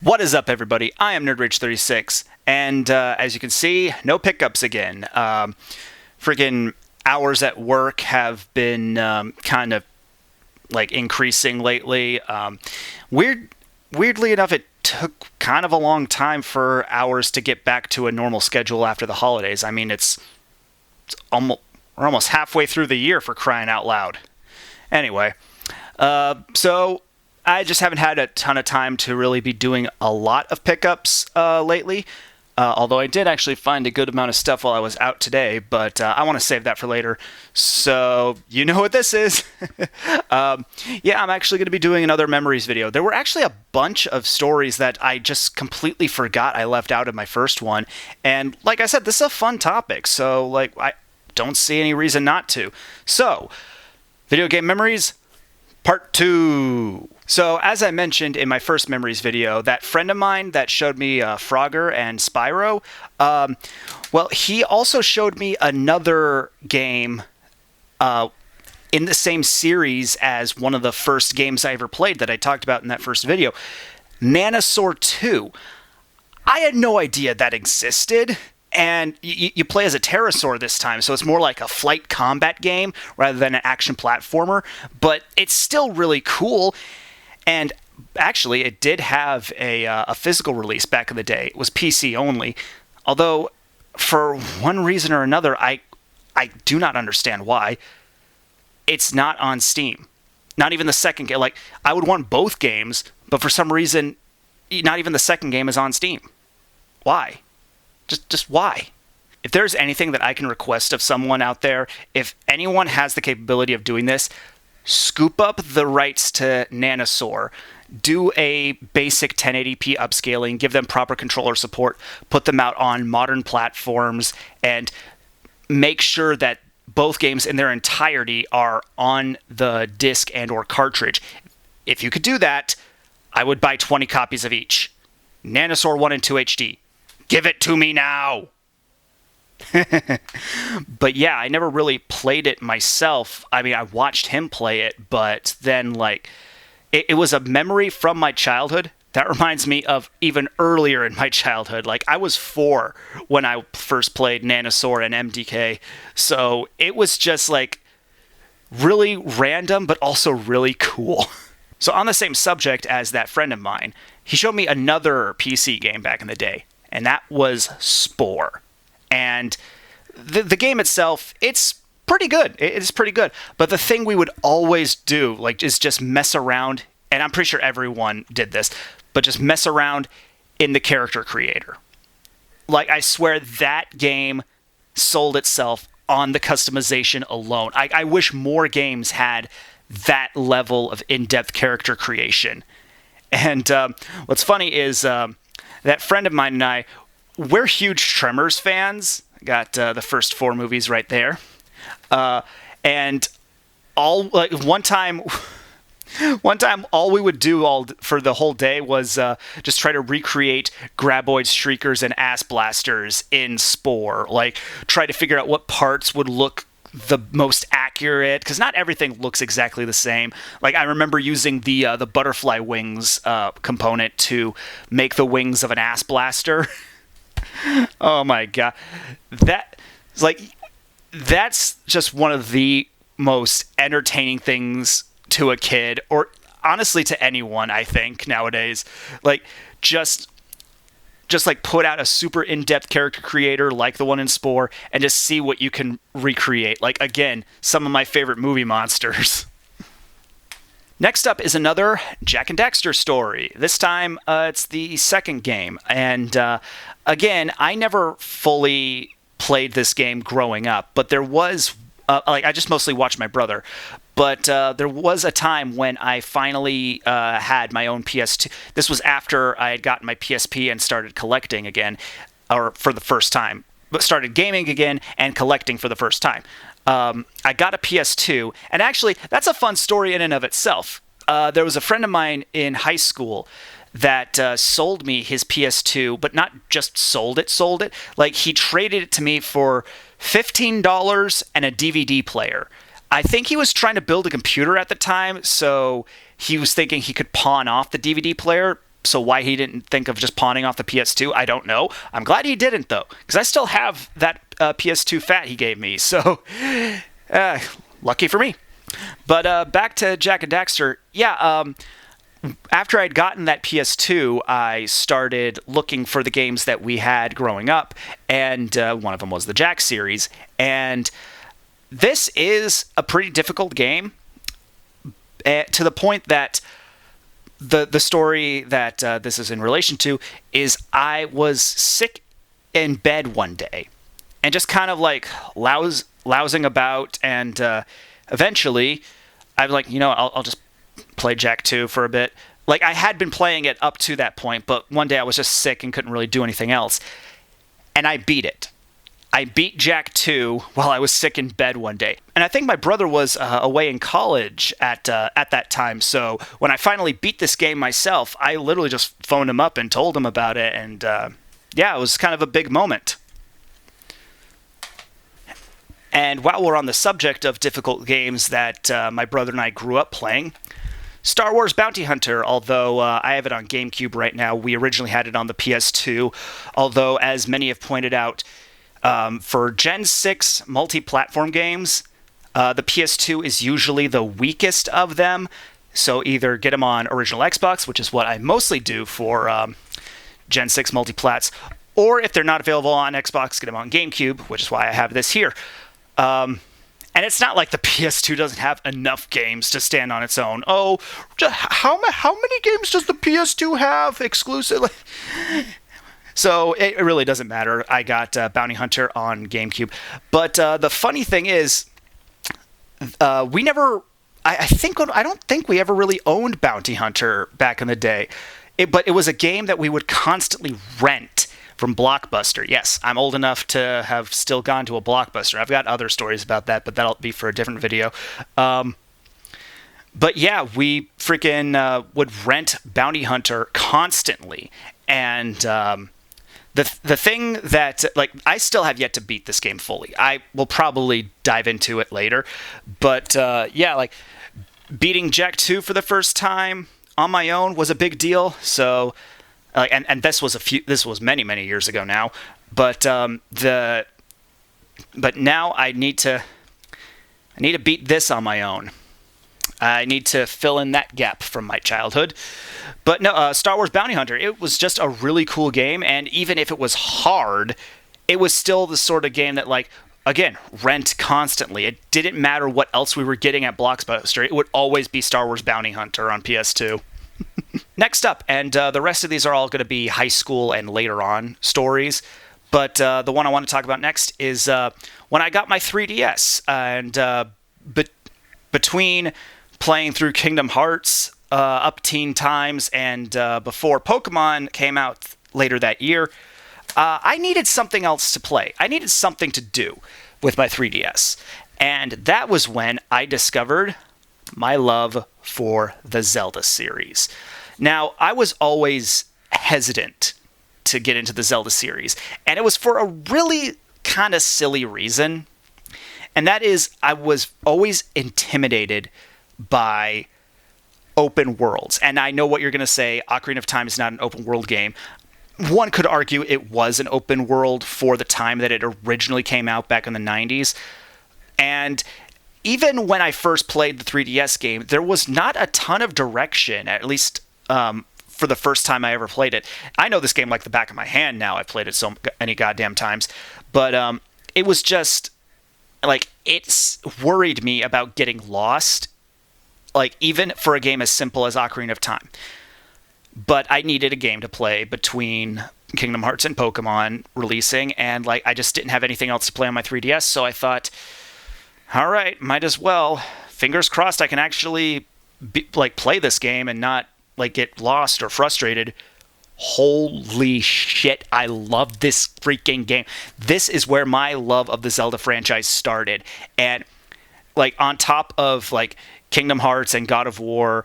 What is up, everybody? I am NerdRage36, and as you can see, no pickups again. Freaking hours at work have been kind of like increasing lately. Weirdly enough, it took kind of a long time for hours to get back to a normal schedule after the holidays. I mean, we're almost halfway through the year, for crying out loud. Anyway, so I just haven't had a ton of time to really be doing a lot of pickups lately, although I did actually find a good amount of stuff while I was out today, but I want to save that for later. So, you know what this is. Yeah, I'm actually going to be doing another memories video. There were actually a bunch of stories that I just completely forgot I left out of my first one, and like I said, this is a fun topic, so I don't see any reason not to. So, video game memories, part 2. So, as I mentioned in my first memories video, that friend of mine that showed me Frogger and Spyro, well, he also showed me another game in the same series as one of the first games I ever played that I talked about in that first video, Nanosaur 2. I had no idea that existed. And you play as a pterosaur this time, so it's more like a flight combat game rather than an action platformer, but it's still really cool. And actually, it did have a physical release back in the day. It was PC only, although for one reason or another, I do not understand why, it's not on Steam. Not even the second game. Like, I would want both games, but for some reason, not even the second game is on Steam. Why? Just why? If there's anything that I can request of someone out there, if anyone has the capability of doing this, scoop up the rights to Nanosaur, do a basic 1080p upscaling, give them proper controller support, put them out on modern platforms, and make sure that both games in their entirety are on the disc and or cartridge. If you could do that, I would buy 20 copies of each. Nanosaur 1 and 2 HD. Give it to me now! But yeah, I never really played it myself. I mean, I watched him play it, but then, it was a memory from my childhood. That reminds me of even earlier in my childhood. I was 4 when I first played Nanosaur and MDK. So it was just, really random, but also really cool. So on the same subject as that friend of mine, he showed me another PC game back in the day. And that was Spore. And the game itself, it's pretty good. It's pretty good. But the thing we would always do, is just mess around, and I'm pretty sure everyone did this, but just mess around in the character creator. I swear that game sold itself on the customization alone. I wish more games had that level of in-depth character creation. And what's funny is that friend of mine and I, we're huge Tremors fans. Got the first 4 movies right there. And one time all we would do for the whole day was just try to recreate Graboids, Shriekers, and Ass Blasters in Spore. Try to figure out what parts would look the most accurate, because not everything looks exactly the same. I remember using the butterfly wings component to make the wings of an Ass Blaster. Oh my god, that's just one of the most entertaining things to a kid, or honestly to anyone, I think, nowadays. Just put out a super in-depth character creator like the one in Spore and just see what you can recreate. Again, some of my favorite movie monsters. Next up is another Jak and Daxter story. This time, it's the second game. And again, I never fully played this game growing up, but there was, I just mostly watched my brother. But there was a time when I finally had my own PS2. This was after I had gotten my PSP and started collecting again, or for the first time. But started gaming again and collecting for the first time. I got a PS2, and actually, that's a fun story in and of itself. There was a friend of mine in high school that sold me his PS2, but not just sold it. He traded it to me for $15 and a DVD player. I think he was trying to build a computer at the time, so he was thinking he could pawn off the DVD player. So why he didn't think of just pawning off the PS2, I don't know. I'm glad he didn't, though, because I still have that PS2 fat he gave me. So, lucky for me. But back to Jak and Daxter. Yeah, after I'd gotten that PS2, I started looking for the games that we had growing up, and one of them was the Jak series. And this is a pretty difficult game, to the point that the story that this is in relation to is I was sick in bed one day and just kind of like lousing about, and eventually I'm like, I'll just play Jak 2 for a bit. Like, I had been playing it up to that point, but one day I was just sick and couldn't really do anything else, and I beat it. I beat Jak 2 while I was sick in bed one day. And I think my brother was away in college at that time, so when I finally beat this game myself, I literally just phoned him up and told him about it, and yeah, it was kind of a big moment. And while we're on the subject of difficult games that my brother and I grew up playing, Star Wars Bounty Hunter, although I have it on GameCube right now, we originally had it on the PS2, although as many have pointed out, for Gen 6 multi-platform games, the PS2 is usually the weakest of them, so either get them on original Xbox, which is what I mostly do for Gen 6 multi-plats, or if they're not available on Xbox, get them on GameCube, which is why I have this here. And it's not like the PS2 doesn't have enough games to stand on its own. Oh, how many games does the PS2 have exclusively? So it really doesn't matter. I got Bounty Hunter on GameCube. But the funny thing is, we never... I don't think we ever really owned Bounty Hunter back in the day. But it was a game that we would constantly rent from Blockbuster. Yes, I'm old enough to have still gone to a Blockbuster. I've got other stories about that, but that'll be for a different video. But yeah, we freaking would rent Bounty Hunter constantly. And... The thing that, like, I still have yet to beat this game fully. I will probably dive into it later. But, yeah, like, beating Jak 2 for the first time on my own was a big deal. So, and this was many, many years ago now. But, but now I need to beat this on my own. I need to fill in that gap from my childhood. But no, Star Wars Bounty Hunter, it was just a really cool game, and even if it was hard, it was still the sort of game that, like, again, rent constantly. It didn't matter what else we were getting at Blockbuster. It would always be Star Wars Bounty Hunter on PS2. Next up, and the rest of these are all going to be high school and later on stories, but the one I want to talk about next is when I got my 3DS, and between playing through Kingdom Hearts up teen times and before Pokemon came out later that year, I needed something else to play. I needed something to do with my 3DS. And that was when I discovered my love for the Zelda series. Now, I was always hesitant to get into the Zelda series, and it was for a really kind of silly reason. And that is, I was always intimidated by open worlds. And I know what you're going to say, Ocarina of Time is not an open world game. One could argue it was an open world for the time that it originally came out back in the 90s. And even when I first played the 3DS game, there was not a ton of direction, at least for the first time I ever played it. I know this game like the back of my hand now. I've played it so many goddamn times. But it was just, like, it's worried me about getting lost, like, even for a game as simple as Ocarina of Time. But I needed a game to play between Kingdom Hearts and Pokemon releasing, and, like, I just didn't have anything else to play on my 3DS, so I thought, all right, might as well. Fingers crossed I can actually play this game and not, like, get lost or frustrated. Holy shit, I love this freaking game. This is where my love of the Zelda franchise started. And, like, on top of, like, Kingdom Hearts and God of War,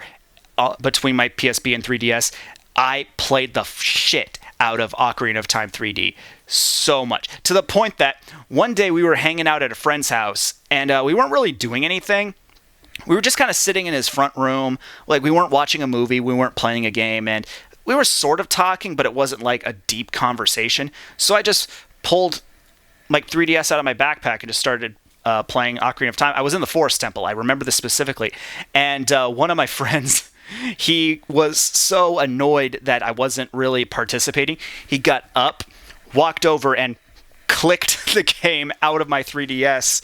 between my PSP and 3DS, I played the shit out of Ocarina of Time 3D so much. To the point that one day we were hanging out at a friend's house, and we weren't really doing anything. We were just kind of sitting in his front room. Like, we weren't watching a movie, we weren't playing a game, and we were sort of talking, but it wasn't like a deep conversation. So I just pulled like 3DS out of my backpack and just started playing Ocarina of Time. I was in the Forest Temple. I remember this specifically. And one of my friends, he was so annoyed that I wasn't really participating. He got up, walked over, and clicked the game out of my 3DS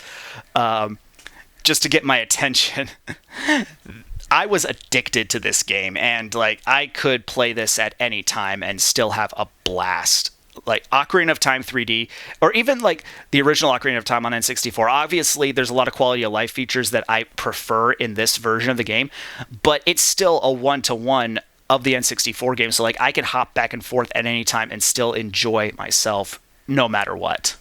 just to get my attention. I was addicted to this game, and like I could play this at any time and still have a blast. Like Ocarina of Time 3D, or even like the original Ocarina of Time on N64. Obviously, there's a lot of quality of life features that I prefer in this version of the game, but it's still a one-to-one of the N64 game. So like I could hop back and forth at any time and still enjoy myself no matter what.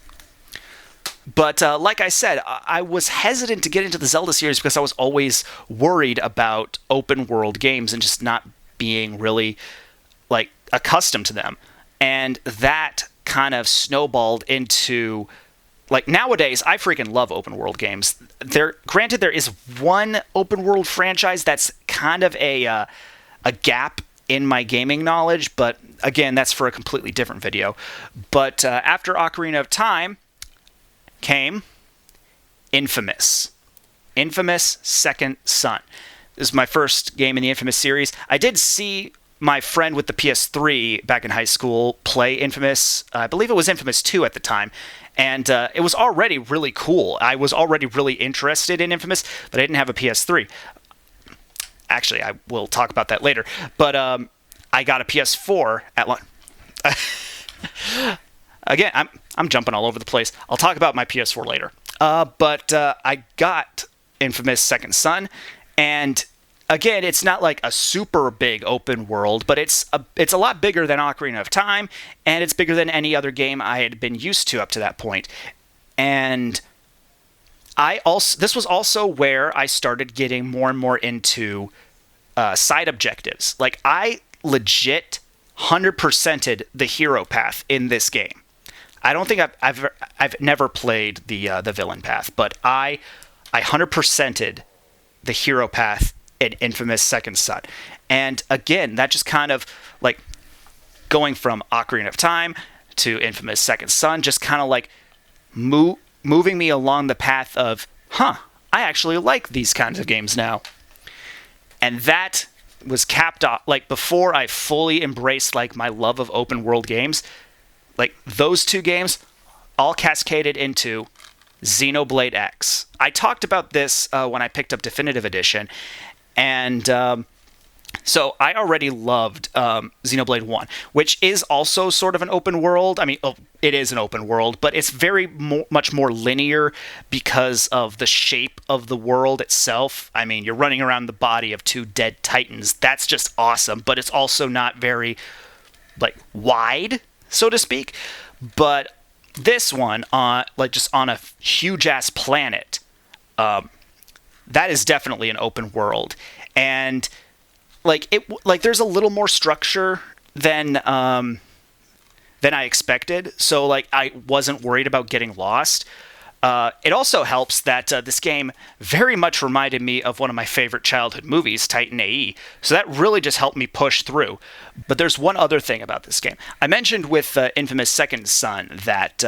But like I said, I was hesitant to get into the Zelda series because I was always worried about open world games and just not being really like accustomed to them. And that kind of snowballed into, like, nowadays, I freaking love open world games. Granted, there is one open world franchise that's kind of a gap in my gaming knowledge, but again, that's for a completely different video. But after Ocarina of Time came Infamous. Infamous Second Son. This is my first game in the Infamous series. I did see my friend with the PS3 back in high school play Infamous. I believe it was Infamous 2 at the time. And it was already really cool. I was already really interested in Infamous, but I didn't have a PS3. Actually, I will talk about that later. But I got a PS4 at lunch. Again, I'm jumping all over the place. I'll talk about my PS4 later. But I got Infamous Second Son, and again, it's not like a super big open world, but it's a lot bigger than Ocarina of Time, and it's bigger than any other game I had been used to up to that point. And this was also where I started getting more and more into side objectives. Like, I legit 100%ed the hero path in this game. I don't think I've never played the villain path, but I 100%ed the hero path in Infamous Second Son. And again, that just kind of like going from Ocarina of Time to Infamous Second Son, just kind of like moving me along the path of, I actually like these kinds of games now. And that was capped off, like, before I fully embraced like my love of open world games. Like, those two games all cascaded into Xenoblade X. I talked about this when I picked up Definitive Edition, and so I already loved Xenoblade 1, which is also sort of an open world. I mean, it is an open world, but it's very much more linear because of the shape of the world itself. I mean, you're running around the body of two dead titans. That's just awesome, but it's also not very, like, wide, so to speak. But this one, like, just on a huge-ass planet, that is definitely an open world. And like there's a little more structure than I expected. So like I wasn't worried about getting lost. It also helps that this game very much reminded me of one of my favorite childhood movies, Titan AE. So that really just helped me push through. But there's one other thing about this game. I mentioned with Infamous Second Son that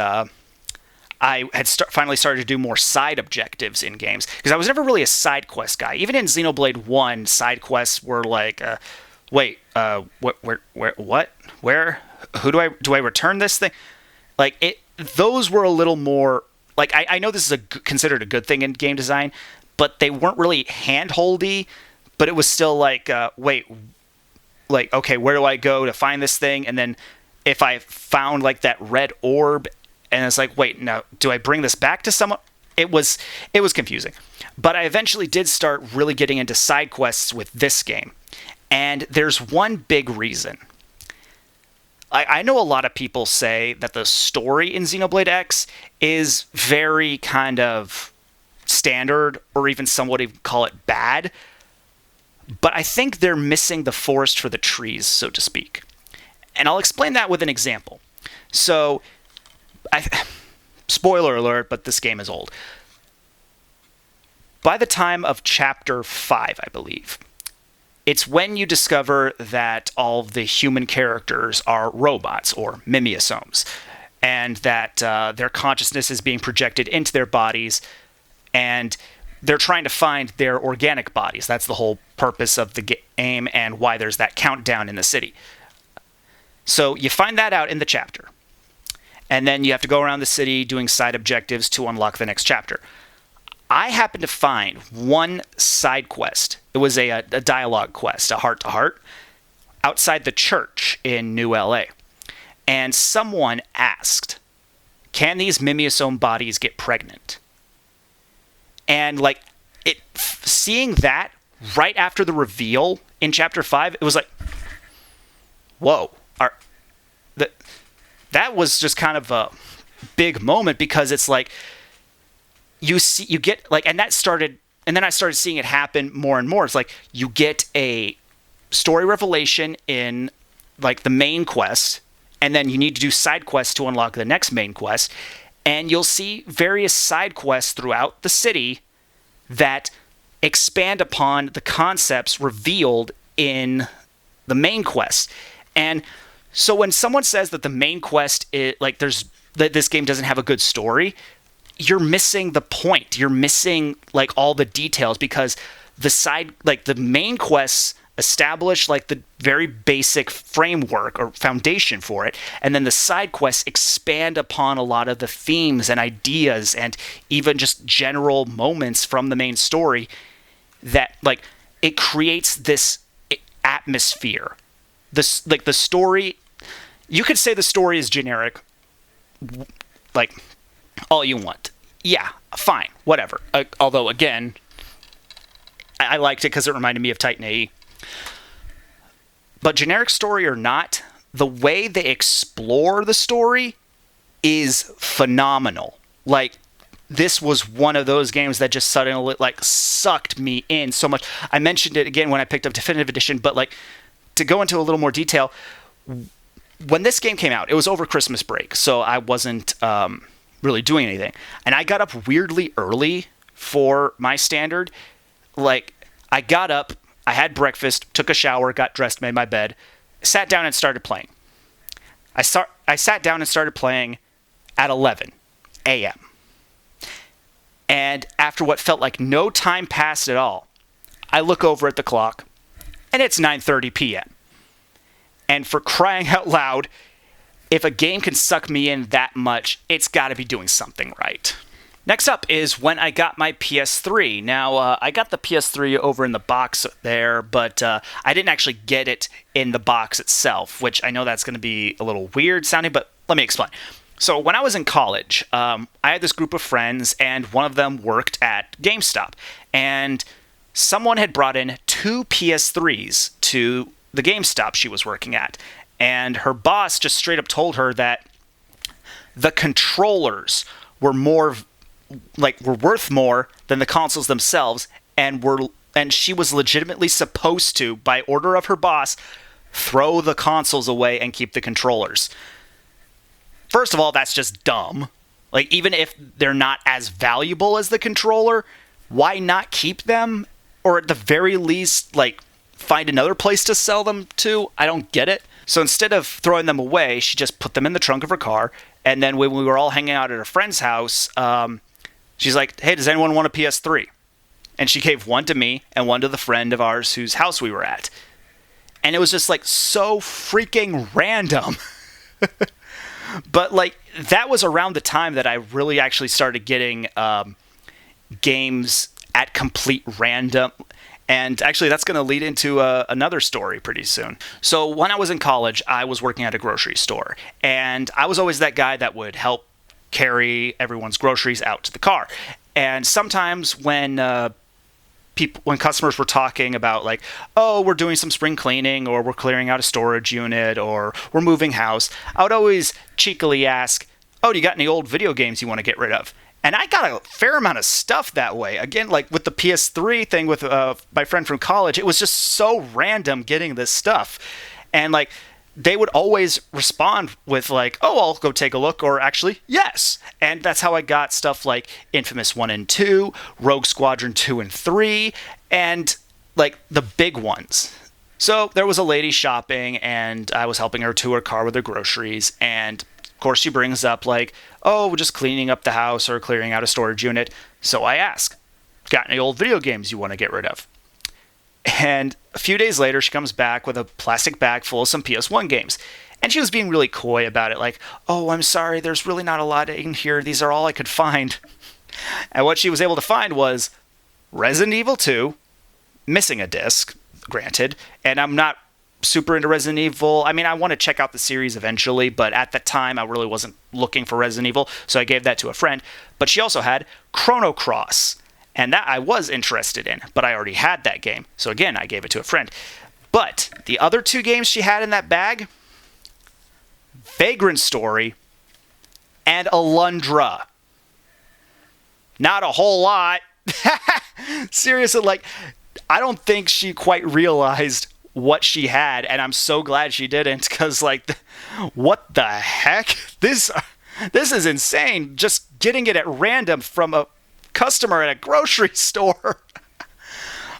I had finally started to do more side objectives in games, because I was never really a side quest guy. Even in Xenoblade 1, side quests were like, where, who do I return this thing? Like, those were a little more, like, I know this is considered a good thing in game design, but they weren't really hand-holdy, but it was still like, okay, where do I go to find this thing? And then if I found like that red orb, and it's like, wait, now, do I bring this back to someone? It was confusing. But I eventually did start really getting into side quests with this game. And there's one big reason. I know a lot of people say that the story in Xenoblade X is very kind of standard, or even somewhat even call it bad. But I think they're missing the forest for the trees, so to speak. And I'll explain that with an example. So, spoiler alert, but this game is old. By the time of Chapter 5, I believe, It's when you discover that all of the human characters are robots or mimeosomes, and that their consciousness is being projected into their bodies, and they're trying to find their organic bodies. That's the whole purpose of the game and why there's that countdown in the city. So you find that out in the chapter. And then you have to go around the city doing side objectives to unlock the next chapter. I happened to find one side quest. It was a dialogue quest, a heart-to-heart, outside the church in New LA. And someone asked, can these mimeosome bodies get pregnant? And like seeing that right after the reveal in chapter 5, it was like, whoa. That was just kind of a big moment, because it's like you get like, and then I started seeing it happen more and more. It's like you get a story revelation in like the main quest, and then you need to do side quests to unlock the next main quest, and you'll see various side quests throughout the city that expand upon the concepts revealed in the main quest. And so when someone says that the main quest is like that this game doesn't have a good story, you're missing the point. You're missing like all the details, because the main quests establish like the very basic framework or foundation for it, and then the side quests expand upon a lot of the themes and ideas and even just general moments from the main story that like it creates this atmosphere. The story, you could say the story is generic, like all you want. Yeah, fine, whatever. Although again, I liked it because it reminded me of Titan AE. But generic story or not, the way they explore the story is phenomenal. Like, this was one of those games that just suddenly like sucked me in so much. I mentioned it again when I picked up Definitive Edition, but like to go into a little more detail, when this game came out, it was over Christmas break, so I wasn't really doing anything. And I got up weirdly early for my standard. Like, I got up, I had breakfast, took a shower, got dressed, made my bed, sat down and started playing. I sat down and started playing at 11 a.m. And after what felt like no time passed at all, I look over at the clock, and it's 9:30 p.m. And for crying out loud, if a game can suck me in that much, it's got to be doing something right. Next up is when I got my PS3. Now, I got the PS3 over in the box there, but I didn't actually get it in the box itself, which I know that's going to be a little weird sounding, but let me explain. So when I was in college, I had this group of friends, and one of them worked at GameStop. And someone had brought in 2 PS3s to the GameStop she was working at. And her boss just straight up told her that the controllers were worth more than the consoles themselves, and she was legitimately supposed to, by order of her boss, throw the consoles away and keep the controllers. First of all, that's just dumb. Like, even if they're not as valuable as the controller, why not keep them? Or at the very least, like, find another place to sell them to? I don't get it. So instead of throwing them away, she just put them in the trunk of her car. And then when we were all hanging out at a friend's house, she's like, hey, does anyone want a PS3? And she gave one to me and one to the friend of ours whose house we were at. And it was just like so freaking random. But like that was around the time that I really actually started getting games at complete random. And actually, that's going to lead into another story pretty soon. So when I was in college, I was working at a grocery store. And I was always that guy that would help carry everyone's groceries out to the car. And sometimes when customers were talking about like, oh, we're doing some spring cleaning, or we're clearing out a storage unit, or we're moving house, I would always cheekily ask, oh, do you got any old video games you want to get rid of? And I got a fair amount of stuff that way. Again, like with the PS3 thing with my friend from college, it was just so random getting this stuff. And like they would always respond with like, oh, I'll go take a look, or actually, yes. And that's how I got stuff like Infamous 1 and 2, Rogue Squadron 2 and 3. And like the big ones. So there was a lady shopping, and I was helping her to her car with her groceries, and of course she brings up like, oh, we're just cleaning up the house or clearing out a storage unit. So I ask, got any old video games you want to get rid of? And a few days later, she comes back with a plastic bag full of some PS1 games. And she was being really coy about it, like, oh, I'm sorry, there's really not a lot in here. These are all I could find. And what she was able to find was Resident Evil 2, missing a disc, granted, and I'm not super into Resident Evil. I mean, I want to check out the series eventually, but at the time, I really wasn't looking for Resident Evil, so I gave that to a friend. But she also had Chrono Cross, and that I was interested in, but I already had that game. So again, I gave it to a friend. But the other two games she had in that bag, Vagrant Story and Alundra. Not a whole lot. Seriously, like, I don't think she quite realized what she had, and I'm so glad she didn't, because, like, what the heck? This is insane. Just getting it at random from a customer at a grocery store.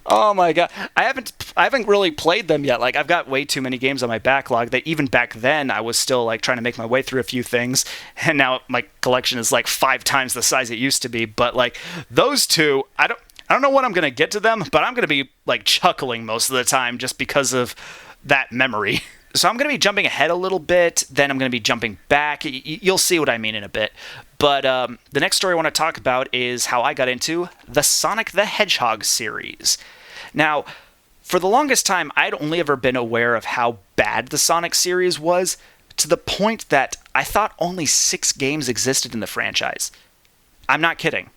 Oh my god. I haven't really played them yet. Like, I've got way too many games on my backlog that even back then I was still like trying to make my way through a few things, and now my collection is like 5 times the size it used to be. But like those two, I don't know when I'm going to get to them, but I'm going to be like chuckling most of the time just because of that memory. So I'm going to be jumping ahead a little bit, then I'm going to be jumping back. You'll see what I mean in a bit. But the next story I want to talk about is how I got into the Sonic the Hedgehog series. Now, for the longest time, I'd only ever been aware of how bad the Sonic series was, to the point that I thought only 6 games existed in the franchise. I'm not kidding.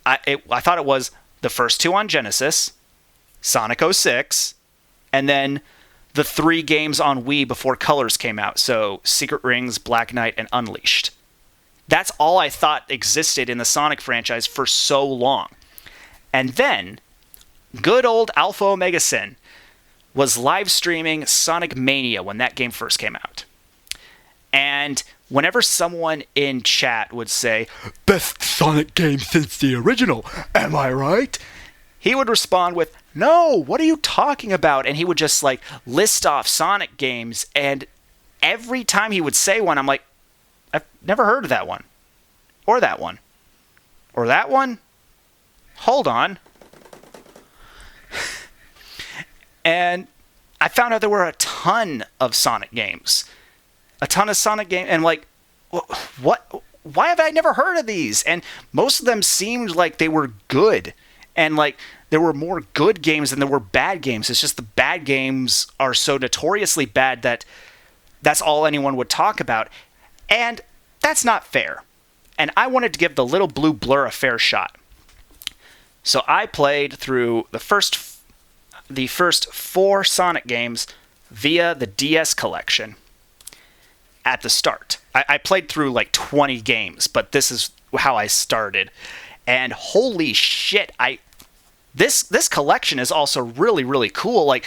I thought it was the first 2 on Genesis, Sonic 06, and then the 3 games on Wii before Colors came out, so Secret Rings, Black Knight, and Unleashed. That's all I thought existed in the Sonic franchise for so long. And then, good old Alpha Omega Sin was live streaming Sonic Mania when that game first came out. And whenever someone in chat would say, best Sonic game since the original, am I right? He would respond with, no, what are you talking about? And he would just like list off Sonic games, and every time he would say one, I'm like, I've never heard of that one. Or that one. Or that one? Hold on. And I found out there were a ton of Sonic games. A ton of Sonic games. And like, what? Why have I never heard of these? And most of them seemed like they were good. And like, there were more good games than there were bad games. It's just the bad games are so notoriously bad that that's all anyone would talk about. And that's not fair. And I wanted to give the Little Blue Blur a fair shot. So I played through the first 4 Sonic games via the DS collection at the start. I played through like 20 games, but this is how I started. And holy shit, this collection is also really, really cool. Like,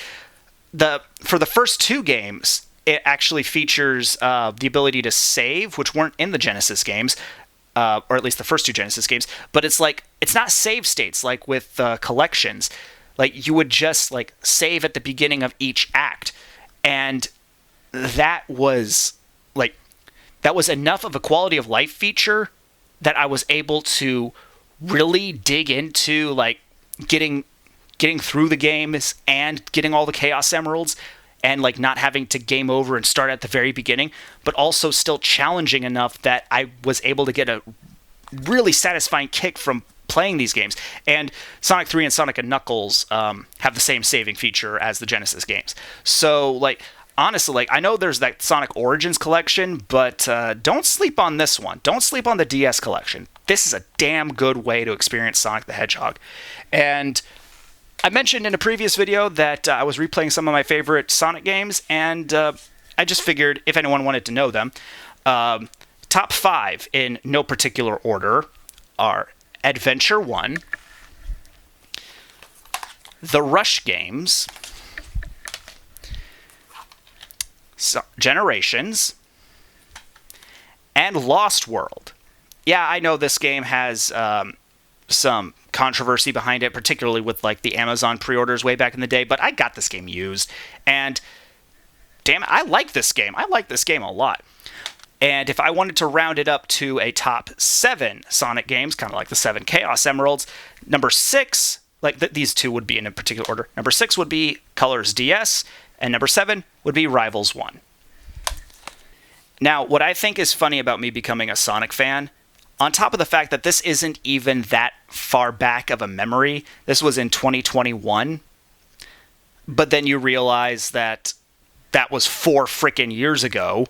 for the first 2 games, it actually features the ability to save, which weren't in the Genesis games, or at least the first 2 Genesis games. But it's like, it's not save states like with collections. Like, you would just like save at the beginning of each act, and that was enough of a quality of life feature that I was able to really dig into like getting through the games and getting all the Chaos Emeralds, and like not having to game over and start at the very beginning, but also still challenging enough that I was able to get a really satisfying kick from playing these games. And Sonic 3 and Sonic and Knuckles have the same saving feature as the Genesis games. So like, honestly, like, I know there's that Sonic Origins collection, but don't sleep on this one. Don't sleep on the DS collection. This is a damn good way to experience Sonic the Hedgehog. And I mentioned in a previous video that I was replaying some of my favorite Sonic games, and I just figured if anyone wanted to know them, top 5 in no particular order are Adventure 1, the Rush games, Generations, and Lost World. Yeah, I know this game has some controversy behind it, particularly with like the Amazon pre-orders way back in the day, but I got this game used, and damn it, I like this game. I like this game a lot. And if I wanted to round it up to a top 7 Sonic games, kind of like the 7 Chaos Emeralds, number 6, like these two would be in a particular order. Number 6 would be Colors DS, and number 7 would be Rivals 1. Now, what I think is funny about me becoming a Sonic fan, on top of the fact that this isn't even that far back of a memory, this was in 2021, but then you realize that that was 4 frickin' years ago.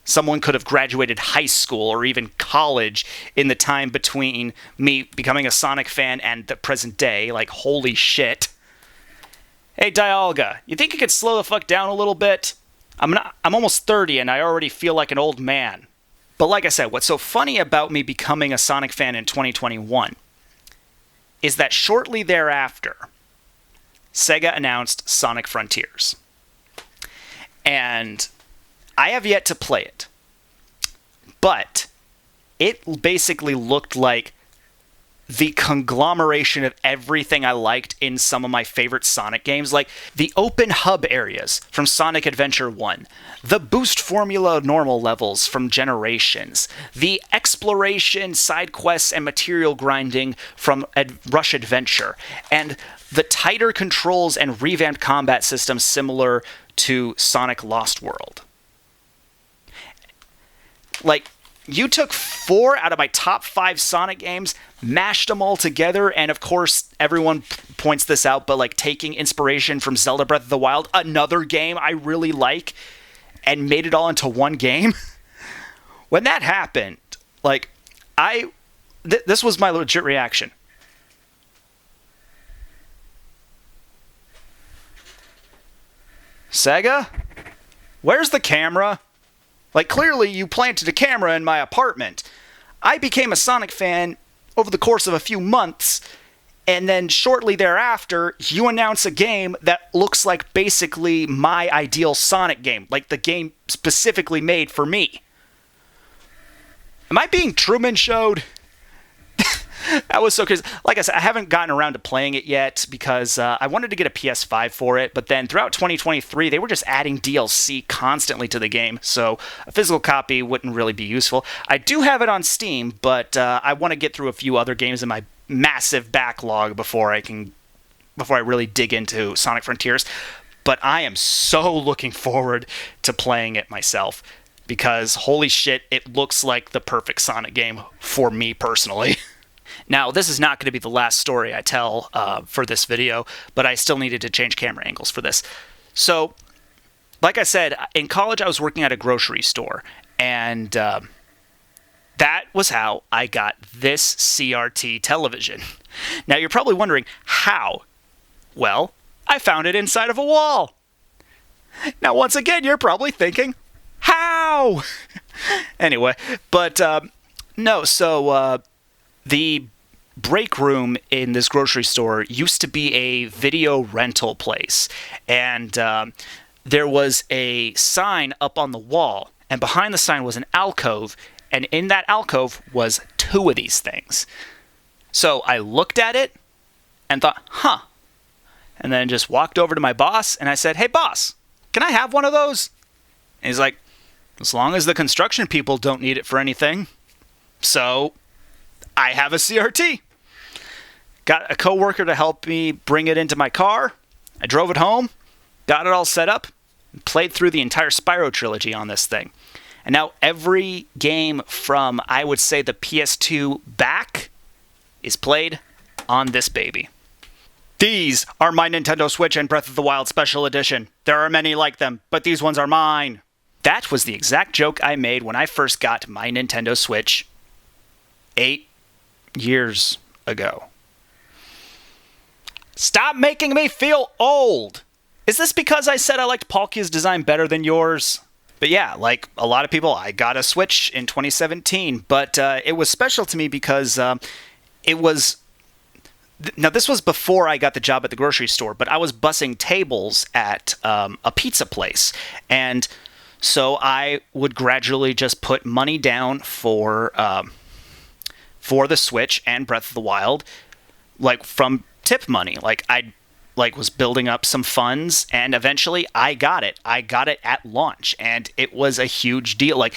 Someone could have graduated high school or even college in the time between me becoming a Sonic fan and the present day. Like, holy shit. Hey, Dialga, you think you could slow the fuck down a little bit? I'm almost 30 and I already feel like an old man. But like I said, what's so funny about me becoming a Sonic fan in 2021 is that shortly thereafter, Sega announced Sonic Frontiers. And I have yet to play it, but it basically looked like the conglomeration of everything I liked in some of my favorite Sonic games, like the open hub areas from Sonic Adventure 1, the boost formula normal levels from Generations, the exploration, side quests, and material grinding from Rush Adventure, and the tighter controls and revamped combat systems similar to Sonic Lost World. Like, you took 4 out of my top 5 Sonic games, mashed them all together, and of course, everyone points this out, but like taking inspiration from Zelda Breath of the Wild, another game I really like, and made it all into one game. When that happened, like, this was my legit reaction. Sega? Where's the camera? Like, clearly you planted a camera in my apartment. I became a Sonic fan over the course of a few months, and then shortly thereafter, you announce a game that looks like basically my ideal Sonic game, like the game specifically made for me. Am I being Truman Showed? That was so crazy. Like I said, I haven't gotten around to playing it yet because I wanted to get a PS5 for it, but then throughout 2023, they were just adding DLC constantly to the game, so a physical copy wouldn't really be useful. I do have it on Steam, but I want to get through a few other games in my massive backlog before I really dig into Sonic Frontiers. But I am so looking forward to playing it myself because, holy shit, it looks like the perfect Sonic game for me personally. Now, this is not going to be the last story I tell for this video, but I still needed to change camera angles for this. So, like I said, in college I was working at a grocery store, and that was how I got this CRT television. Now, you're probably wondering, how? Well, I found it inside of a wall. Now, once again, you're probably thinking, how? Anyway, but no, so the break room in this grocery store used to be a video rental place, and there was a sign up on the wall, and behind the sign was an alcove, and in that alcove was 2 of these things. So I looked at it and thought, huh, and then just walked over to my boss, and I said, hey boss, can I have one of those? And he's like, as long as the construction people don't need it for anything. So I have a CRT. Got a coworker to help me bring it into my car. I drove it home, got it all set up, and played through the entire Spyro trilogy on this thing. And now every game from, I would say, the PS2 back is played on this baby. These are my Nintendo Switch and Breath of the Wild Special Edition. There are many like them, but these ones are mine. That was the exact joke I made when I first got my Nintendo Switch 8 years ago. Stop making me feel old! Is this because I said I liked Palkia's design better than yours? But yeah, like a lot of people, I got a Switch in 2017, but it was special to me because it was... Now, this was before I got the job at the grocery store, but I was bussing tables at a pizza place, and so I would gradually just put money down for the Switch and Breath of the Wild, like from tip money. Like I like was building up some funds, and eventually I got it. I got it at launch, and it was a huge deal. Like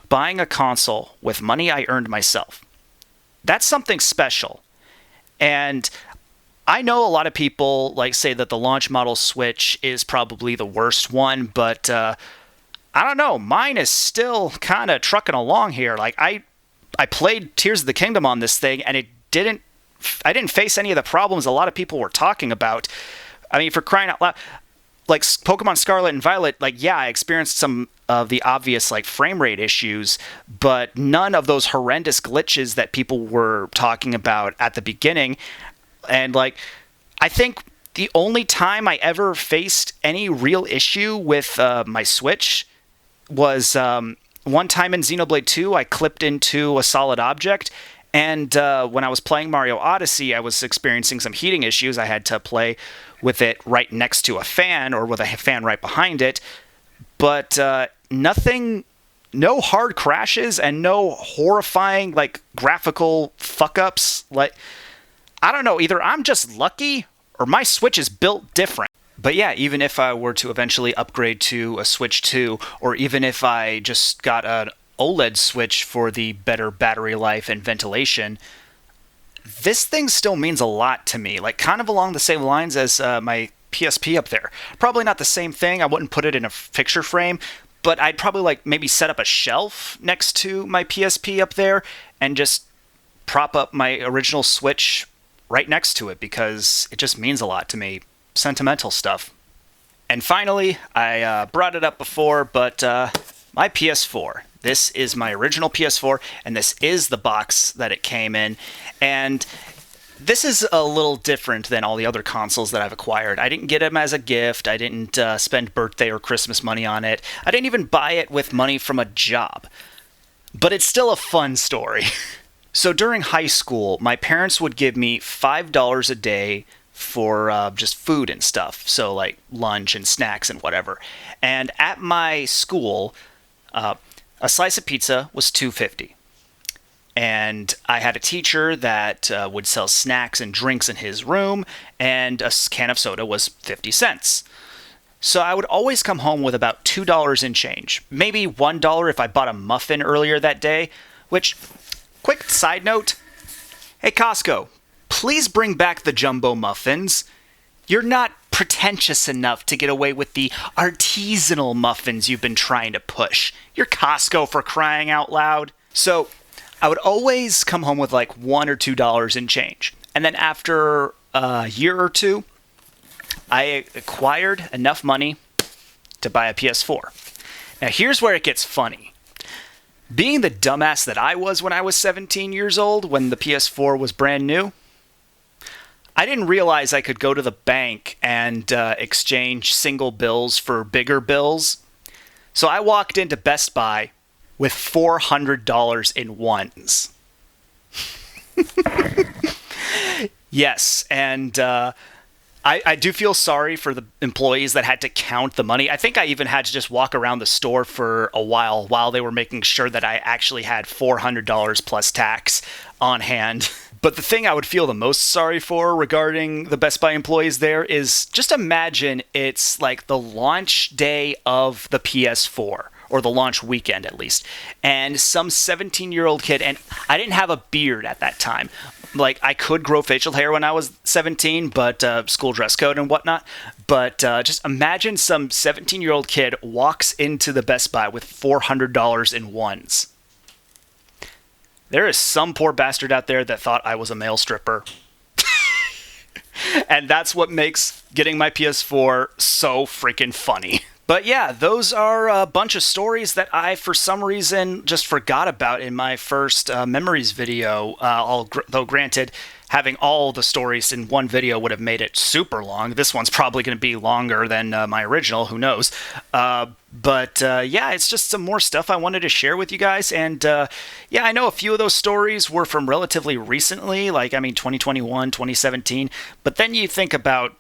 buying a console with money I earned myself. That's something special. And I know a lot of people like say that the launch model Switch is probably the worst one, but I don't know. Mine is still kind of trucking along here. Like I played Tears of the Kingdom on this thing, and I didn't face any of the problems a lot of people were talking about. I mean, for crying out loud, like Pokemon Scarlet and Violet, like, yeah, I experienced some of the obvious like frame rate issues, but none of those horrendous glitches that people were talking about at the beginning. And like, I think the only time I ever faced any real issue with my Switch was one time in Xenoblade 2, I clipped into a solid object, and when I was playing Mario Odyssey, I was experiencing some heating issues. I had to play with it right next to a fan, or with a fan right behind it, but nothing, no hard crashes, and no horrifying, like, graphical fuck-ups. Like, I don't know, either I'm just lucky, or my Switch is built different. But yeah, even if I were to eventually upgrade to a Switch 2, or even if I just got an OLED Switch for the better battery life and ventilation, this thing still means a lot to me. Like, kind of along the same lines as my PSP up there. Probably not the same thing. I wouldn't put it in a picture frame, but I'd probably like maybe set up a shelf next to my PSP up there and just prop up my original Switch right next to it, because it just means a lot to me. Sentimental stuff. And finally, I brought it up before, but my PS4. This is my original PS4, and this is the box that it came in. And this is a little different than all the other consoles that I've acquired. I didn't get them as a gift. I didn't spend birthday or Christmas money on it. I didn't even buy it with money from a job. But it's still a fun story. So during high school, my parents would give me $5 a day for just food and stuff. So like lunch and snacks and whatever. And at my school, a slice of pizza was $2.50. And I had a teacher that would sell snacks and drinks in his room, and a can of soda was 50 cents. So I would always come home with about $2 in change. Maybe $1 if I bought a muffin earlier that day, which, quick side note, hey Costco, please bring back the jumbo muffins. You're not pretentious enough to get away with the artisanal muffins you've been trying to push. You're Costco, for crying out loud. So I would always come home with like $1 or $2 in change. And then after a year or two, I acquired enough money to buy a PS4. Now here's where it gets funny. Being the dumbass that I was when I was 17 years old, when the PS4 was brand new, I didn't realize I could go to the bank and exchange single bills for bigger bills. So I walked into Best Buy with $400 in ones. Yes, and I do feel sorry for the employees that had to count the money. I think I even had to just walk around the store for a while they were making sure that I actually had $400 plus tax on hand. But the thing I would feel the most sorry for regarding the Best Buy employees there is, just imagine it's like the launch day of the PS4, or the launch weekend at least, and some 17-year-old kid, and I didn't have a beard at that time. Like, I could grow facial hair when I was 17, but school dress code and whatnot. But just imagine some 17-year-old kid walks into the Best Buy with $400 in ones. There is some poor bastard out there that thought I was a male stripper. And that's what makes getting my PS4 so freaking funny. But yeah, those are a bunch of stories that I, for some reason, just forgot about in my first memories video. Though granted, having all the stories in one video would have made it super long. This one's probably going to be longer than my original, who knows. But yeah, it's just some more stuff I wanted to share with you guys. And yeah, I know a few of those stories were from relatively recently, like, 2021, 2017. But then you think about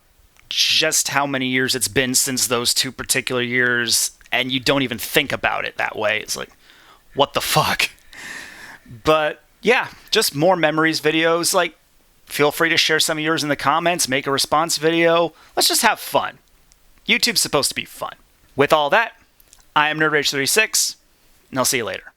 just how many years it's been since those two particular years, and you don't even think about it that way. It's like, what the fuck? But yeah, just more memories videos. Like, Feel free to share some of yours in the comments, make a response video. Let's just have fun. YouTube's supposed to be fun. With all that, I am NerdRage36, and I'll see you later.